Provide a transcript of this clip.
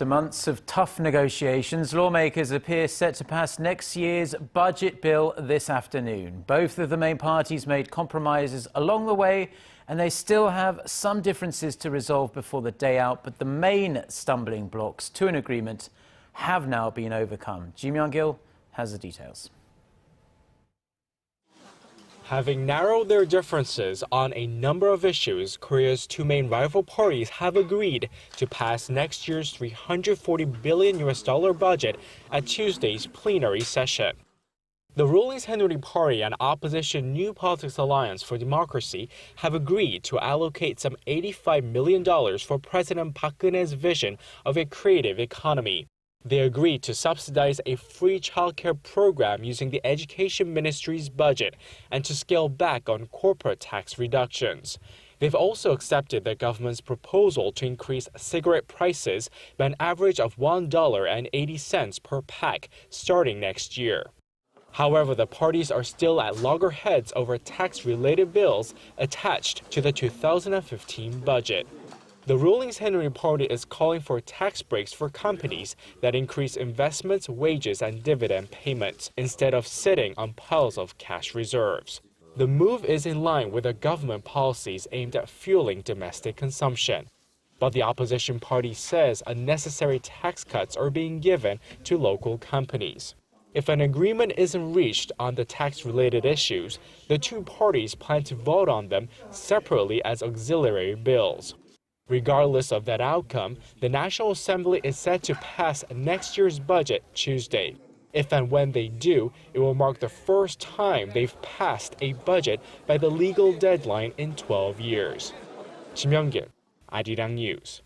After months of tough negotiations, lawmakers appear set to pass next year's budget bill this afternoon. Both of the main parties made compromises along the way, and they still have some differences to resolve before the day out. But the main stumbling blocks to an agreement have now been overcome. Myung-kil has the details. Having narrowed their differences on a number of issues, Korea's two main rival parties have agreed to pass next year's $340 billion budget at Tuesday's plenary session. The ruling Saenuri Party and opposition New Politics Alliance for Democracy have agreed to allocate some $85 million for President Park Geun-hye's vision of a creative economy. They agreed to subsidize a free childcare program using the Education Ministry's budget and to scale back on corporate tax reductions. They've also accepted the government's proposal to increase cigarette prices by an average of $1.80 per pack starting next year. However, the parties are still at loggerheads over tax-related bills attached to the 2015 budget. The ruling Saenuri Party is calling for tax breaks for companies that increase investments, wages, and dividend payments instead of sitting on piles of cash reserves. The move is in line with the government policies aimed at fueling domestic consumption. But the opposition party says unnecessary tax cuts are being given to local companies. If an agreement isn't reached on the tax-related issues, the two parties plan to vote on them separately as auxiliary bills. Regardless of that outcome, the National Assembly is set to pass next year's budget Tuesday. If and when they do, it will mark the first time they've passed a budget by the legal deadline in 12 years. Myung-kil, Arirang News.